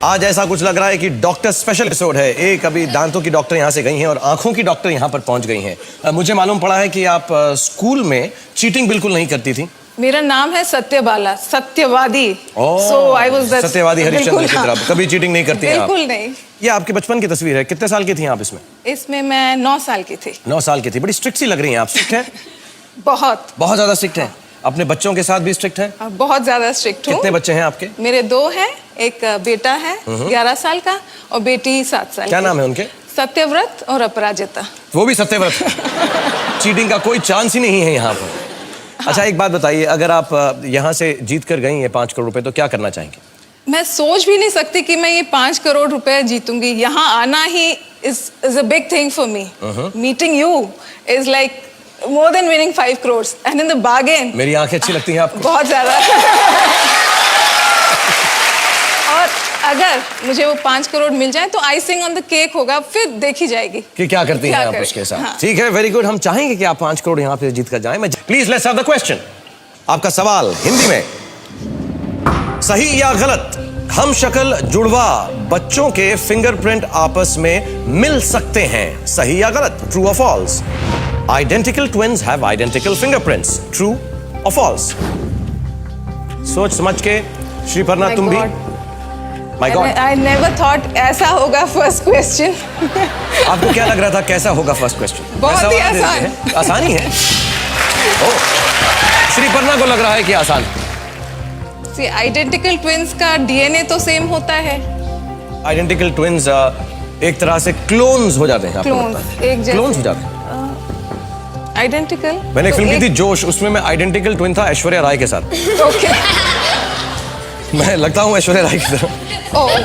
आज ऐसा कुछ लग रहा है कि डॉक्टर स्पेशल एपिसोड है। एक अभी दांतों की डॉक्टर यहाँ से गई हैं और आंखों की डॉक्टर यहाँ पर पहुँच गई हैं। मुझे मालूम पड़ा है कि आप स्कूल में चीटिंग बिल्कुल नहीं करती थी। मेरा नाम है सत्यबाला, सत्यवादी। I was सत्यवादी हरिश्चंद्र की तरह। कभी चीटिंग नहीं करती हैं आप? बिल्कुल नहीं। ये आपके बचपन की तस्वीर है। कितने साल की थी आप इसमें? इसमें मैं 9 साल की थी। 9 साल की थी। बड़ी स्ट्रिक्ट सी लग रही हैं आप। स्ट्रिक्ट है? बहुत ज्यादा स्ट्रिक्ट है। अपने बच्चों के साथ भी स्ट्रिक्ट है? बहुत ज्यादा स्ट्रिक्ट हूँ। कितने बच्चे हैं आपके? मेरे 2 हैं, एक बेटा है 11 साल का और बेटी 7 साल की। क्या नाम है उनके? सत्यव्रत और अपराजिता। वो भी सत्यव्रत। चीटिंग का कोई चांस ही नहीं है यहाँ पर। अच्छा, एक बात बताइए, अगर आप यहाँ से जीत कर गई हैं 5 करोड़ रुपए तो क्या करना चाहेंगे? मैं सोच भी नहीं सकती कि मैं ये 5 करोड़ रुपए जीतूंगी। यहाँ आना ही is a big thing for me. Meeting you is like more than winning 5 crores and in the bargain. मेरी आंखें अच्छी लगती हैं आपको? बहुत ज्यादा। और अगर मुझे वो 5 करोड़ मिल जाए तो आइसिंग ऑन द केक होगा, फिर देखी जाएगी कि क्या करती हैं आप उसके साथ। हाँ। ठीक है, वेरी गुड। हम चाहेंगे कि आप 5 करोड़ यहाँ पे जीत कर जाएं। Please let's have the question. आपका सवाल हिंदी में, सही या गलत, हम शक्ल जुड़वा बच्चों के फिंगरप्रिंट आपस में मिल सकते हैं? सही या गलत? ट्रू और false? Identical twins have identical fingerprints. True or false? सोच समझ के श्रीपर्णा तुम भी। My God. I never thought ऐसा होगा फर्स्ट क्वेश्चन। आपको क्या लग रहा था कैसा होगा फर्स्ट क्वेश्चन? बहुत ही आसान। आसान ही है। ओह, श्रीपर्णा को लग रहा है कि आसान। See, identical twins का DNA तो सेम होता है। Identical twins एक तरह से क्लोन्स हो जाते हैं। क्लोन्स, एक जैसे। क्लोन्स हो जाते हैं। आइडेंटिकल। मैंने एक फिल्म की थी जोश, उसमें मैं आइडेंटिकल ट्विन था ऐश्वर्या राय के साथ। ओके। मैं लगता हूँ ऐश्वर्या राय की तरह। ओह,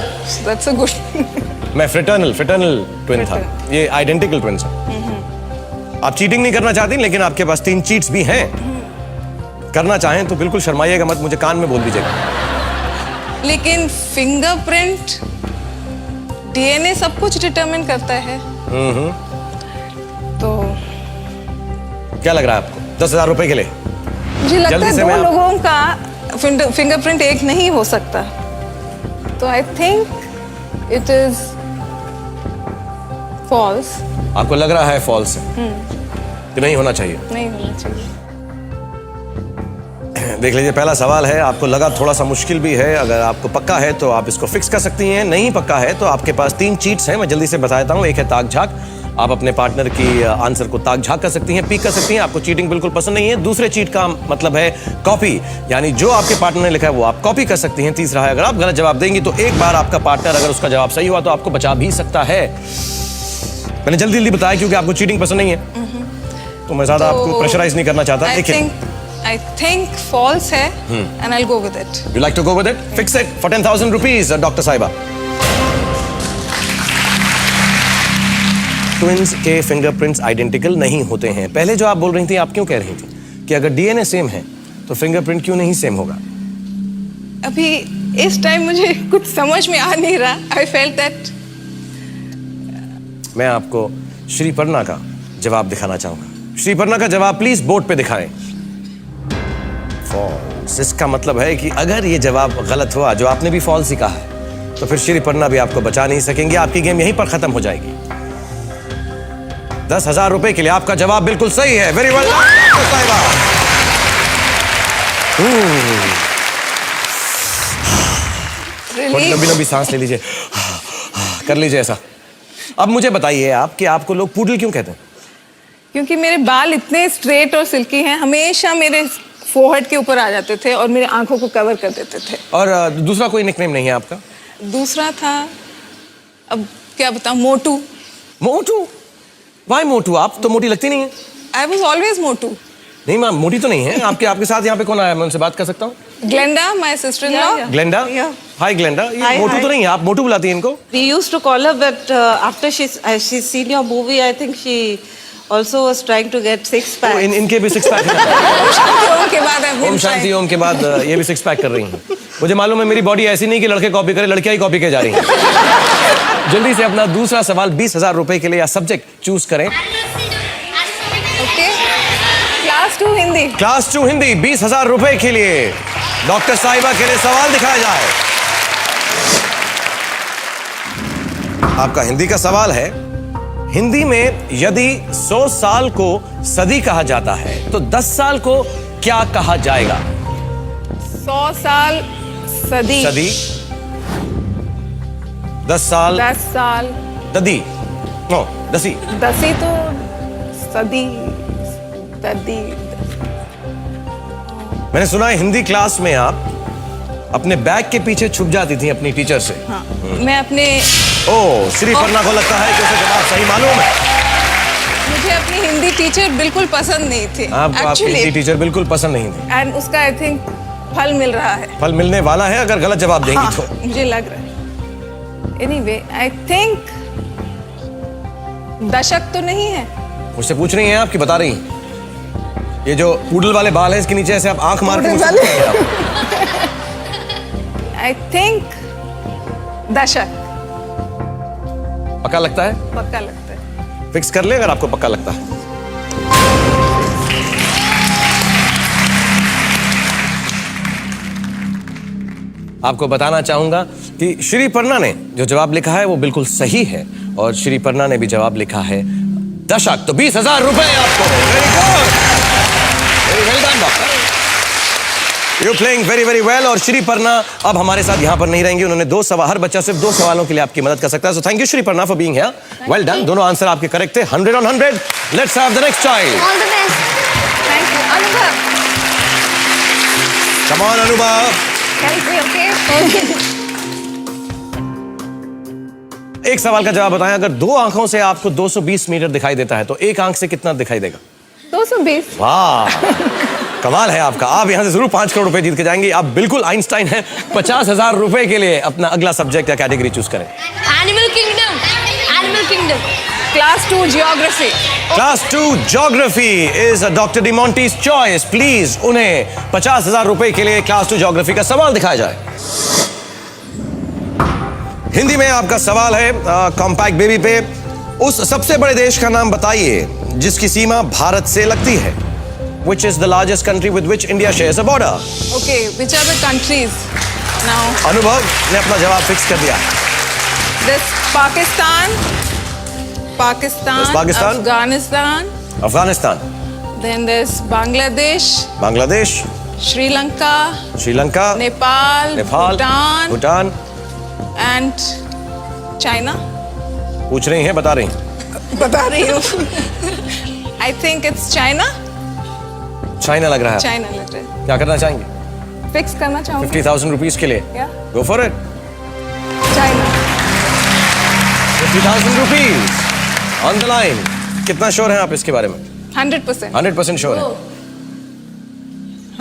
दैट्स अ गुड। मैं फ्रेटर्नल ट्विन था। ये आइडेंटिकल ट्विन्स हैं। आप चीटिंग नहीं करना चाहती, लेकिन आपके पास 3 चीट्स भी हैं। करना चाहें तो बिल्कुल शर्माइएगा मत, मुझे कान में बोल दीजिएगा। लेकिन फिंगरप्रिंट, डीएनए सब कुछ डिटरमिन करता है। तो क्या लग रहा है आपको 10,000 रुपए के लिए? मुझे लगता है 2 लोगों का फिंगरप्रिंट एक नहीं हो सकता। तो I think it is false. आपको लग रहा है फॉल्स है कि नहीं होना चाहिए? नहीं होना चाहिए। देख लीजिए, पहला सवाल है, आपको लगा थोड़ा सा मुश्किल भी है। अगर आपको पक्का है तो आप इसको फिक्स कर सकती हैं, नहीं पक्का है तो आपके पास 3 चीट्स हैं। मैं जल्दी से बता देता हूँ। एक है ताक झाक, आप अपने पार्टनर की आंसर को ताक झाक कर सकती हैं, पीक कर सकती हैं। आपको चीटिंग बिल्कुल पसंद नहीं है। दूसरे चीट का मतलब है कॉपी, यानी जो आपके पार्टनर ने लिखा है वो आप कॉपी कर सकती हैं। तीसरा है, अगर आप गलत जवाब देंगी तो एक बार आपका पार्टनर, अगर उसका जवाब सही हुआ तो आपको बचा भी सकता है। मैंने जल्दी जल्दी बताया क्योंकि आपको चीटिंग पसंद नहीं है, तो मैं ज्यादा आपको प्रेशराइज नहीं करना चाहता। देखिए, I think false है and I'll go with it. You like to go with it? Fix it for 10,000 rupees, Dr. Saiba. Twins के फिंगरप्रिंट्स आइडेंटिकल नहीं होते हैं। पहले जो आप बोल रही थी, आप क्यों कह रही थी कि अगर डीएनए सेम है तो फिंगरप्रिंट क्यों नहीं सेम होगा? अभी इस टाइम मुझे कुछ समझ में आ नहीं रहा। I felt that. मैं आपको श्रीपर्णा का जवाब दिखाना चाहूंगा। श्रीपर्णा का जवाब प्लीज बोर्ड पे दिखाएं। फॉल्स। इसका मतलब है कि अगर ये जवाब गलत हुआ, जो आपने भी फॉल्स ही कहा है, तो फिर श्रीपर्णा भी आपको बचा नहीं सकेंगे। आपकी गेम यहीं पर खत्म हो जाएगी। 10,000 रुपए के लिए आपका जवाब बिल्कुल सही है। Very well done. लंबी लंबी सांस ले लीजिए, कर लीजिए ऐसा। अब मुझे बताइए आप कि आपको लोग पूडल क्यों कहते हैं? क्योंकि मेरे बाल इतने स्ट्रेट और सिल्की हैं, हमेशा मेरे फोरहेड के ऊपर आ जाते थे और मेरे आंखों को कवर कर देते थे। और दूसरा कोई निकनेम नहीं है आपका? दूसरा था, अब क्या बताऊं, मोटू। मोटू? Why मोटू? आप तो मोटी लगती नहीं है। I was always मोटू। नहीं मैम, मोटी तो नहीं है। आपके साथ यहाँ पे कौन आया? मैं उनसे बात कर सकता हूँ? Glenda, my sister-in-law। Glenda? Hi Glenda. ये मोटू तो नहीं है, आप मोटू बुलाती हैं इनको? We used to call her, but after she's seen your movie, I think she also was trying to get 6 pack. इनके भी 6 पैक। ओम शांति ओम के बाद ये भी 6 पैक कर रही हैं। मुझे मालूम है मेरी बॉडी ऐसी नहीं कि लड़के कॉपी करें, लड़कियां ही कॉपी के जा रही हैं। जल्दी से अपना दूसरा सवाल 20,000 रुपए के लिए या सब्जेक्ट चूज करें। Okay, class 2 Hindi. Class 2 Hindi 20,000 रुपए के लिए डॉक्टर साहिबा के लिए सवाल दिखाया जाए। आपका हिंदी का सवाल है, हिंदी में यदि 100 साल को सदी कहा जाता है तो 10 साल को क्या कहा जाएगा? 100 साल सदी, सदी, 10 साल 10 साल ददी, नो दसी, दसी तो सदी, ददी। मैंने सुना है हिंदी क्लास में आप अपने बैग के पीछे छुप जाती थी अपनी टीचर से। हाँ, मैं अपने ओ, श्री पर्णा को लगता है कि उसे जवाब सही मालूम है। मुझे अपनी हिंदी टीचर बिल्कुल पसंद नहीं थे आपको आपकी हिंदी टीचर बिल्कुल पसंद नहीं थी, एंड उसका आई थिंक फल मिल रहा है। फल मिलने वाला है अगर गलत जवाब देंगी हाँ, तो। मुझे लग रहा है। एनीवे, आई थिंक दशक तो नहीं है। मुझसे पूछ रही हैं आप कि बता रही हैं? ये जो पूडल वाले बाल है इसके नीचे ऐसे आप आंख मार के मुझसे पूछ रही हैं आप। आई थिंक दशक। पक्का लगता है? पक्का लगता है। फिक्स कर ले अगर आपको पक्का लगता है। आपको बताना चाहूंगा कि श्री पर्णा ने जो जवाब लिखा है वो बिल्कुल सही है और श्री पर्णा ने भी जवाब लिखा है दशक। तो 20,000 रुपए आपको। Very good, very well done doctor, you playing very very well. और श्री पर्णा अब हमारे साथ यहाँ पर नहीं रहेंगे, उन्होंने हर बच्चा सिर्फ 2 सवालों के लिए आपकी मदद कर सकता है। So thank you Shri Parna for being here. Well done, दोनों आंसर आपके करेक्ट थे। 100 on 100। Let's have the next child. All the best. Thank you Anubhav. Come on Anubhav. Help me, okay? एक सवाल का जवाब बताएं, अगर 2 आंखों से आपको 220 मीटर दिखाई देता है तो एक आंख से कितना दिखाई देगा? 220। वाह, कमाल है आपका। आप यहां से जरूर 5 करोड़ रुपए जीत के जाएंगे। आप बिल्कुल आइंस्टाइन हैं। 50,000 रुपए के लिए अपना अगला सब्जेक्ट या कैटेगरी चूज करें। Animal kingdom. Animal kingdom. Class 2 geography. Class 2 geography is doctor डिमोंटीज चॉइस। प्लीज उन्हें 50,000 रुपए के लिए क्लास 2 ज्योग्राफी का सवाल दिखाया जाए। हिंदी में आपका सवाल है कॉम्पैक्ट बेबी पे, उस सबसे बड़े देश का नाम बताइए जिसकी सीमा भारत से लगती है। Which is the largest country with which India shares a border? Okay, which are the countries now? अनुभव ने अपना जवाब फिक्स कर दिया। There's Pakistan, There's Pakistan. Afghanistan, Afghanistan, then there's Bangladesh, Bangladesh, Sri Lanka, Sri Lanka, Nepal, Nepal, Bhutan, Bhutan. and China. पूछ रही हैं, बता रही हैं? बता रही हूँ। I think it's China. China लग रहा है। China लग रहा है। क्या करना चाहेंगे? Fix करना चाहूँगी। 50,000 रुपीज के लिए। Yeah. Go for it. China. 50,000 rupees on the line. कितना श्योर हैं आप इसके बारे में? 100%. 100% श्योर है।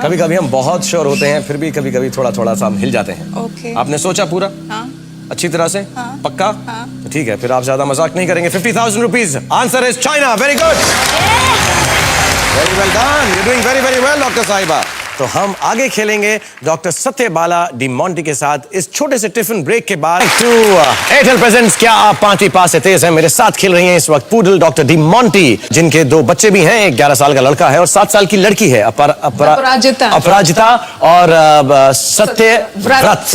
कभी कभी हम बहुत श्योर होते हैं, फिर भी कभी कभी थोड़ा थोड़ा सा हम हिल जाते हैं। Okay. आपने सोचा पूरा हाँ. अच्छी तरह से? हाँ. पक्का? हाँ. तो ठीक है, फिर आप ज्यादा मजाक नहीं करेंगे। 50,000 rupees answer is China. Very good, very well done, you doing very very well doctor साहिबा। तो हम आगे खेलेंगे डॉक्टर सत्यबाला डिमोंटी के साथ इस छोटे से टिफिन ब्रेक के बाद। एयरटेल प्रेजेंट्स, क्या आप 5वीं पास से तेज हैं? मेरे साथ खेल रही हैं इस वक्त पूडल डॉक्टर डिमोंटी, जिनके 2 बच्चे भी हैं। एक 11 साल का लड़का है और 7 साल की लड़की है अपराजिता और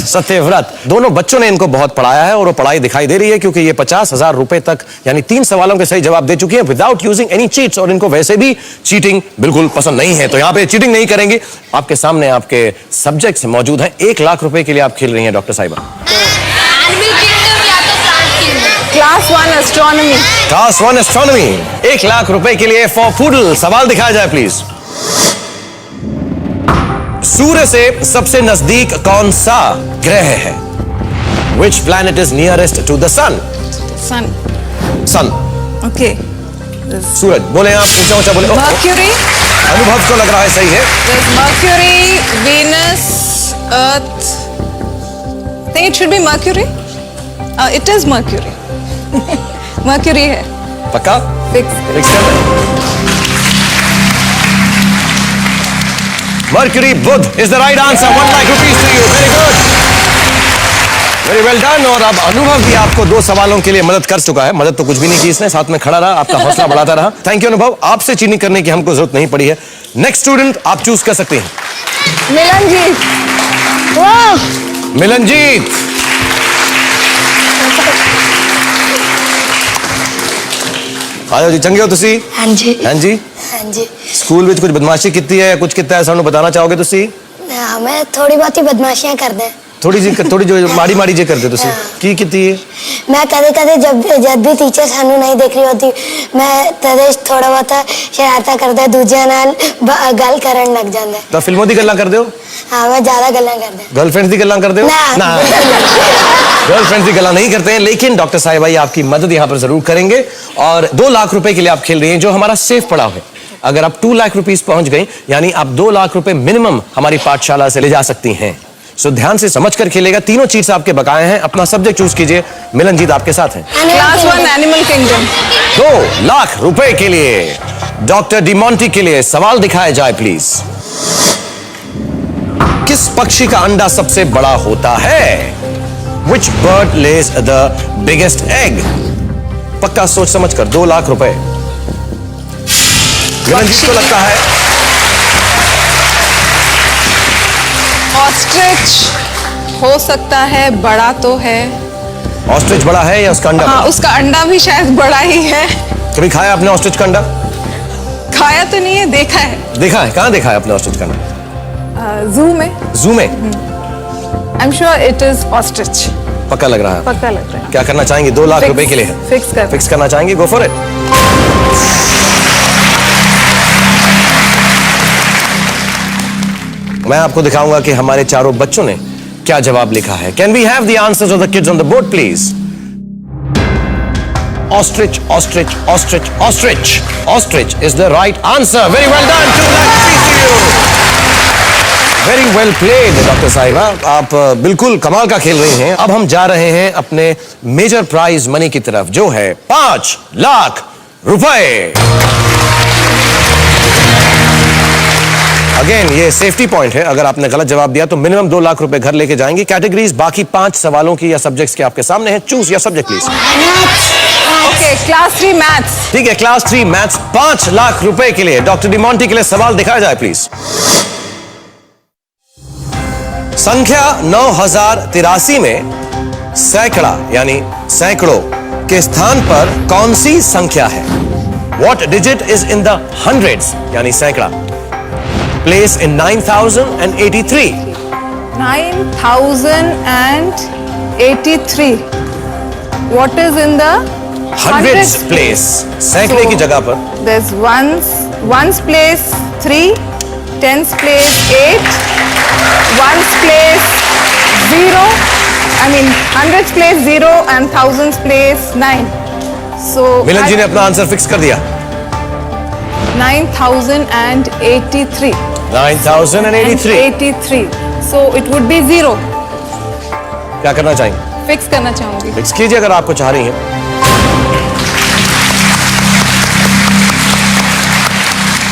सत्यव्रत। दोनों बच्चों ने इनको बहुत पढ़ाया है और वो पढ़ाई दिखाई दे रही है, क्योंकि ये 50,000 रुपए तक यानी 3 सवालों के सही जवाब दे चुकी है विदाउट यूजिंग एनी चीट्स। और इनको वैसे भी चीटिंग बिल्कुल पसंद नहीं है, तो यहाँ पे चीटिंग नहीं करेंगे। आपके सामने आपके सब्जेक्ट्स मौजूद हैं। 1 लाख रुपए के लिए आप खेल रही हैं डॉक्टर साहिबा। एनिमल किंगडम या तो plant kingdom. Class 1 astronomy. Class 1 astronomy. 1 lakh रुपए के लिए फॉर पूडल सवाल दिखाया जाए प्लीज। सूर्य से सबसे नजदीक कौन सा ग्रह है? Which planet is nearest to the sun? Sun. Sun. Okay. सूरज। बोले आप, ऊंचा ऊंचा बोले। Mercury. अनुभव को लग रहा है सही है। There's Mercury, Venus, Earth. I think it should be Mercury. It is Mercury. Mercury है. पक्का? Fix. फिक्स कर दें। Mercury, बुध is the right answer. 1 lakh rupees to you. Very good. Very well done. और अब अनुभव भी आपको 2 सवालों के लिए मदद कर चुका है। मदद तो कुछ भी नहीं की इसने, साथ में खड़ा रहा, आपका हौसला बढ़ाता रहा। थैंक यू अनुभव, आपसे चीटिंग करने की हमको जरूरत नहीं पड़ी है। नेक्स्ट स्टूडेंट आप चूज कर सकते हैं। मिलनजीत. Wow. मिलनजीत, आयो जी, चंगे हो तुसी? हाँ जी हाँ जी। हाँ जी स्कूल ਵਿੱਚ ਕੁਝ ਬਦਮਾਸ਼ੀ ਕੀਤੀ ਹੈ, ਕੁਝ ਕੀਤਾ ਹੈ, ਸਾਨੂੰ बताना ਚਾਹੋਗੇ ਤੁਸੀਂ? हमें थोड़ी बहुत ही बदमाशियां कर दें। थोड़ी जो माड़ी माड़ी जे करते ਤੁਸੀਂ ਕੀ ਕੀਤੀ ਹੈ? मैं कदे कदे जब भी टीचर सानू नहीं देख रही होती मैं तदे थोड़ा बहुत शरारता करदा दूजिया नाल गल करन लग जांदा। ਤਾਂ ਫਿਲਮਾਂ ਦੀ ਗੱਲਾਂ ਕਰਦੇ ਹੋ? हाँ मैं ज्यादा गल्लां करदा। गर्लफ्रेंड्स की गल्लां करते हो? ना। गर्लफ्रेंड्स की गल्लां नहीं करते हैं, लेकिन डॉक्टर साहिबा आपकी मदद यहाँ पर जरूर करेंगे। और 2 लाख रुपए के लिए आप खेल रही हैं, जो हमारा सेफ पड़ाव है। अगर आप 2 लाख रुपीस पहुंच गई, यानी आप 2 लाख रुपए मिनिमम हमारी पाठशाला से ले जा सकती हैं। सो ध्यान से समझ कर खेलेगा। तीनों चीट्स आपके बकाए हैं। अपना सब्जेक्ट चूज कीजिए। मिलनजीत आपके साथ हैं। Class 1 animal kingdom. 2 लाख रुपए के लिए डॉक्टर डिमोंटी के लिए सवाल दिखाया जाए प्लीज। किस पक्षी का अंडा सबसे बड़ा होता है? Which bird lays the biggest egg? पक्का सोच समझ कर 2 लाख रुपए मिलनजीत को लगता है। ऑस्ट्रिच हो सकता है, बड़ा तो है। ऑस्ट्रिच बड़ा है या उसका अंडा? हाँ, उसका अंडा भी शायद बड़ा ही है। कभी खाया आपने ऑस्ट्रिच का अंडा? खाया तो नहीं है, देखा है। देखा है? कहां देखा है आपने ऑस्ट्रिच का अंडा? जू में। जू में? I am sure it is ostrich. पक्का लग रहा है? पक्का लग रहा है। क्या करना चाहेंगे? 2 लाख रुपए के लिए फिक्स करना चाहेंगे? Go for it. मैं आपको दिखाऊंगा कि हमारे चारों बच्चों ने क्या जवाब लिखा है। Can we have the answers of the kids on the board please? Ostrich, ostrich, ostrich, ostrich, ostrich is the right answer. Very well done. 2 lakh rupees to you. Very well played doctor साहिबा, आप बिल्कुल कमाल का खेल रही हैं। अब हम जा रहे हैं अपने मेजर प्राइज मनी की तरफ, जो है 5 लाख रुपए। अगेन ये सेफ्टी पॉइंट है। अगर आपने गलत जवाब दिया तो मिनिमम 2 लाख रुपए घर लेके जाएंगे। कैटेगरीज बाकी 5 सवालों की या सब्जेक्ट्स के आपके सामने हैं। चूज या subject please. Okay, class 3 maths. ठीक है, क्लास 3 मैथ्स 5 लाख रुपए के लिए डॉक्टर डिमोंटी के लिए सवाल दिखाया जाए प्लीज। संख्या 9083 में सैकड़ा यानी सैकड़ों के स्थान पर कौन सी संख्या है? What digit is in the hundreds यानी सैकड़ा? Place in 9083. 9083. What is in the Hundreds place. सैकड़े की जगह पर There's ones place 3, tens place 8, ones place 0. I mean hundreds place 0 and thousands place 9. So मिलन जी ने अपना आंसर फिक्स कर दिया। 9083. 9083। So it would be 0. क्या करना चाहेंगे? फिक्स करना चाहूंगी। फिक्स कीजिए अगर आपको चाह रही हैं।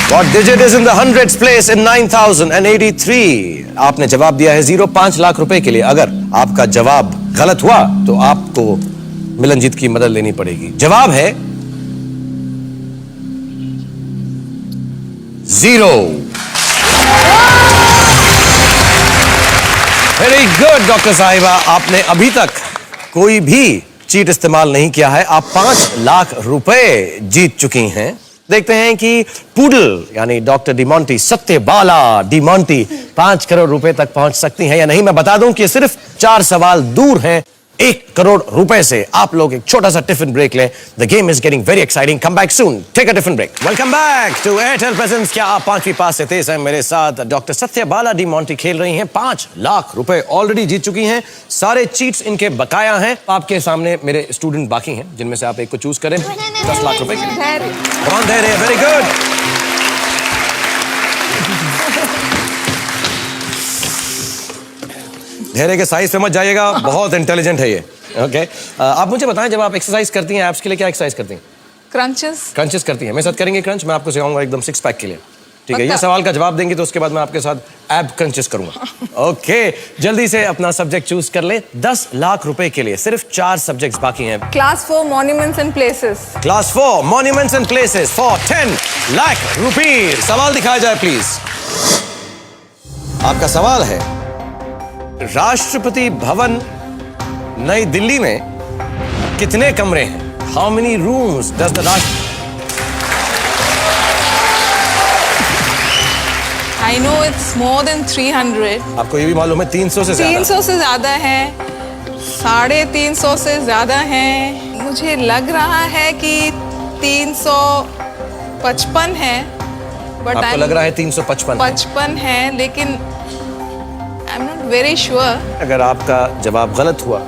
What digit is in the hundreds place in 9083? आपने जवाब दिया है 0। 5 लाख रुपए के लिए अगर आपका जवाब गलत हुआ तो आपको मिलनजीत की मदद लेनी पड़ेगी। जवाब है 0। वेरी गुड डॉक्टर साहिबा, आपने अभी तक कोई भी चीट इस्तेमाल नहीं किया है। आप 5 लाख रुपए जीत चुकी हैं। देखते हैं कि पूडल यानी डॉक्टर डिमोंटी, सत्यबाला डिमोंटी 5 करोड़ रुपए तक पहुंच सकती हैं या नहीं। मैं बता दूं कि सिर्फ 4 सवाल दूर हैं 1 करोड़ रुपए से। आप लोग एक छोटा सा टिफिन ब्रेक लें। The game is getting very exciting. Come back soon, take a tiffin break. Welcome back to Airtel presents. क्या आप 5वीं पास से तेज हैं? मेरे साथ डॉक्टर सत्यबाला डिमोंटी खेल रही हैं। 5 लाख रुपए ऑलरेडी जीत चुकी हैं। सारे चीट्स इनके बकाया हैं। आपके सामने मेरे स्टूडेंट बाकी हैं, जिनमें से आप एक को चूज करें 10 लाख रुपए के लिए। Very good. धैर्य के साइज पे मत जाइएगा, बहुत इंटेलिजेंट है ये। ओके, आप मुझे बताएं, जब आप एक्सरसाइज करती हैं एब्स के लिए, क्या एक्सरसाइज करती हैं? क्रंचेस करती हैं। मेरे साथ करेंगे क्रंच? मैं आपको सिखाऊंगा एकदम 6 पैक के लिए। ठीक है, ये सवाल का जवाब देंगे तो उसके बाद मैं आपके साथ एब क्रंचेस करूंगा। ओके, जल्दी से अपना सब्जेक्ट चूज कर ले। 10 लाख रुपए के लिए सिर्फ 4 सब्जेक्ट्स बाकी हैं। Class 4 monuments and places. Class 4 monuments and places for 10 lakh rupees. सवाल दिखाया जाए प्लीज। आपका सवाल है, राष्ट्रपति भवन नई दिल्ली में कितने कमरे हैं? How many rooms does the I know it's more than 300. आपको ये भी मालूम है 300 से ज्यादा? 300 से ज्यादा है, 350 से ज्यादा है। मुझे लग रहा है कि 355 है, बट आपको लग रहा है 355? 55 है, लेकिन I am not very sure. अगर आपका जवाब गलत हुआ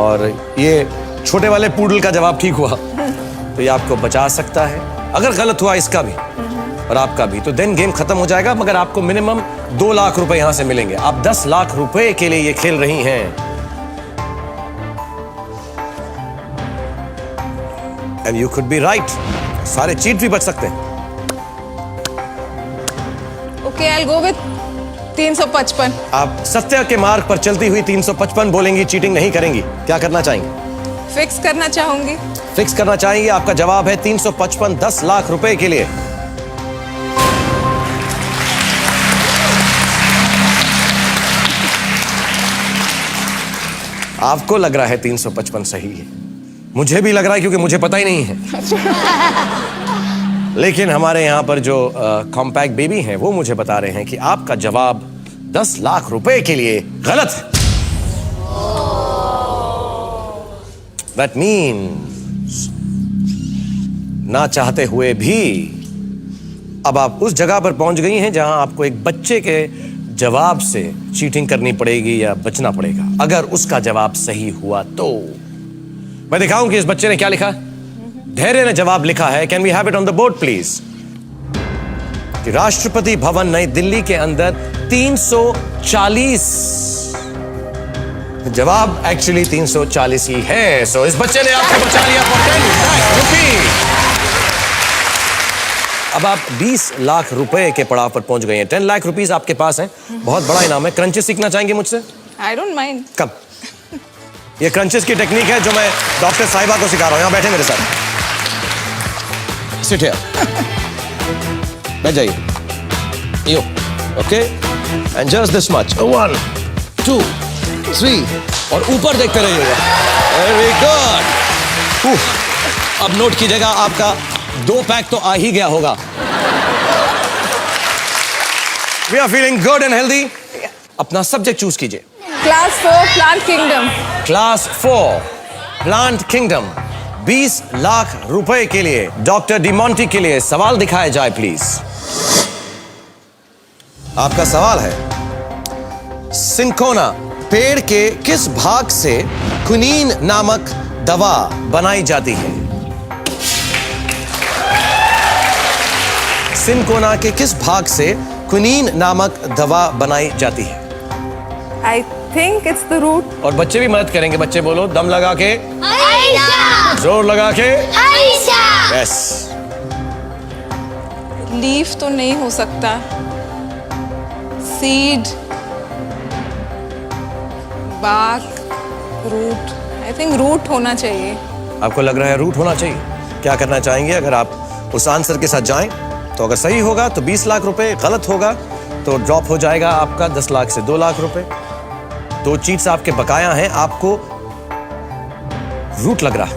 और ये छोटे वाले पूडल का जवाब ठीक हुआ तो ये आपको बचा सकता है। अगर गलत हुआ इसका भी और आपका भी, तो देन गेम खत्म हो जाएगा। मगर आपको मिनिमम 2 लाख रुपए यहां से मिलेंगे। आप 10 लाख रुपए के लिए ये खेल रही हैं। And you could be right, सारे चीट भी बच सकते हैं। Okay, I will go with 355। आप सत्य के मार्ग पर चलती हुई 355 बोलेंगी, चीटिंग नहीं करेंगी। क्या करना चाहेंगी? फिक्स करना चाहूंगी। फिक्स करना चाहेंगे। आपका जवाब है 355, 10 लाख रुपए के लिए। आपको लग रहा है 355 सही है, मुझे भी लग रहा है क्योंकि मुझे पता ही नहीं है। लेकिन हमारे यहां पर जो कॉम्पैक्ट बेबी हैं वो मुझे बता रहे हैं कि आपका जवाब 10 लाख रुपए के लिए गलत है। That means ना चाहते हुए भी अब आप उस जगह पर पहुंच गई हैं जहां आपको एक बच्चे के जवाब से चीटिंग करनी पड़ेगी या बचना पड़ेगा। अगर उसका जवाब सही हुआ तो मैं दिखाऊं कि इस बच्चे ने क्या लिखा। धैर्य ने जवाब लिखा है, can we have it on the board please, कि राष्ट्रपति भवन नई दिल्ली के अंदर 340। जवाब एक्चुअली 340 ही है। सो इस बच्चे ने आपको बचा लिया for 10 लाख रुपए। अब आप 20 लाख रुपए के पड़ाव पर पहुंच गए हैं। 10 लाख रुपीस आपके पास हैं, बहुत बड़ा इनाम है। क्रंचेस सीखना चाहेंगे मुझसे? I don't mind. कब? ये क्रंचेस की टेक्निक है जो मैं डॉक्टर साहिबा को सिखा रहा हूं। यहां बैठे मेरे साथ, सिट हियर, बैठ जाइए। Yo, okay, and just this much, 1 2 3, और ऊपर देखते रहिएगा। Very good. अब नोट कीजिएगा, आपका 2 पैक तो आ ही गया होगा। We are feeling good and healthy. अपना सब्जेक्ट चूज कीजिए। Class 4 plant kingdom. Class 4 plant kingdom. 20 lakh रुपए के लिए डॉक्टर डिमोंटी के लिए सवाल दिखाया जाए प्लीज। आपका सवाल है, सिंकोना पेड़ के किस भाग से क्विनीन नामक दवा बनाई जाती है? सिंकोना के किस भाग से क्विनीन नामक दवा बनाई जाती है? I think it's the root. और बच्चे भी मदद करेंगे। बच्चे बोलो, दम लगा के, आयशा, जोर लगा के। आयशा, यस। लीफ तो नहीं हो सकता, सीड, बाक, रूट। आई थिंक रूट होना चाहिए। आपको लग रहा है रूट होना चाहिए? क्या करना चाहेंगे अगर आप उस आंसर के साथ जाएं? तो अगर सही होगा तो 20 लाख रुपए, गलत होगा तो ड्रॉप हो जाएगा आपका 10 लाख से 2 लाख रुपए। 2 चीट्स आपके बकाया हैं। आपको रूट लग रहा है?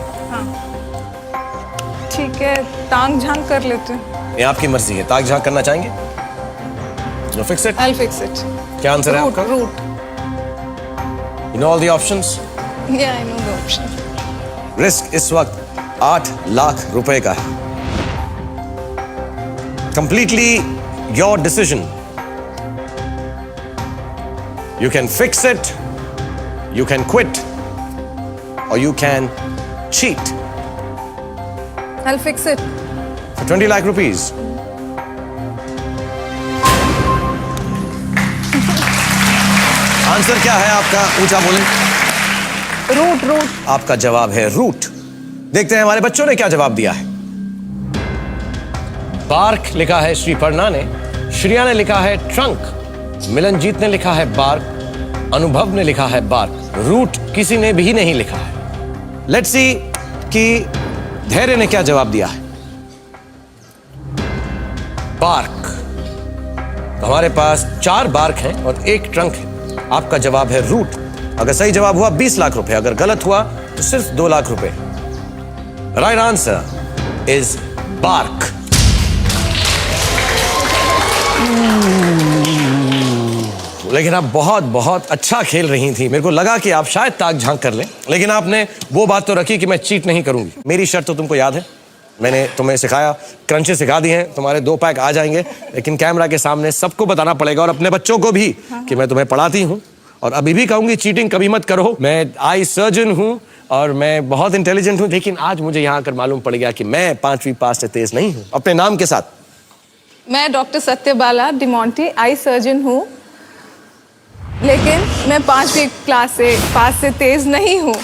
ठीक है, टांग झांक कर लेते हैं। ये आपकी मर्जी है। ताक झांक करना चाहेंगे? No fix it. I will fix it. क्या आंसर है रूट, आपका? Root. You know all the options. या I know the option. Risk इस वक्त 8 लाख रुपए का है। Completely your decision. You can fix it, you can quit, or you can cheat. I'll fix it. For 20 lakh rupees. Answer क्या है आपका? ऊंचा बोलें। Root, root. आपका जवाब है रूट। देखते हैं हमारे बच्चों ने क्या जवाब दिया है। बार्क लिखा है श्रीपर्णा ने, श्रिया ने लिखा है ट्रंक, मिलनजीत ने लिखा है बार्क, अनुभव ने लिखा है बार्क, रूट किसी ने भी नहीं लिखा है। लेट्स सी कि धैर्य ने क्या जवाब दिया है। बार्क। तो हमारे पास 4 बार्क हैं और 1 ट्रंक है। आपका जवाब है रूट। अगर सही जवाब हुआ 20 लाख रुपए, अगर गलत हुआ तो सिर्फ 2 लाख रुपए। Right answer is bark. लेकिन आप बहुत बहुत अच्छा खेल रही थी। मेरे को लगा कि आप शायद ताक झांक कर लें, लेकिन आपने वो बात तो रखी कि मैं चीट नहीं करूंगी। मेरी शर्त तो तुमको याद है, मैंने तुम्हें सिखाया, क्रंचेस सिखा दिए हैं, तुम्हारे 2 पैक आ जाएंगे, लेकिन कैमरा के सामने सबको बताना पड़ेगा और अपने बच्चों को भी कि मैं तुम्हें पढ़ाती हूँ। और अभी भी कहूंगी चीटिंग कभी मत करो। मैं आई सर्जन हूँ और मैं बहुत इंटेलिजेंट हूँ, लेकिन आज मुझे यहाँ आकर मालूम पड़ गया कि मैं 5वीं पास से तेज नहीं हूँ। अपने नाम के साथ। मैं doctor Satyabala Demonte eye surgeon हूँ, लेकिन मैं 5वीं क्लास से पास से तेज नहीं हूँ।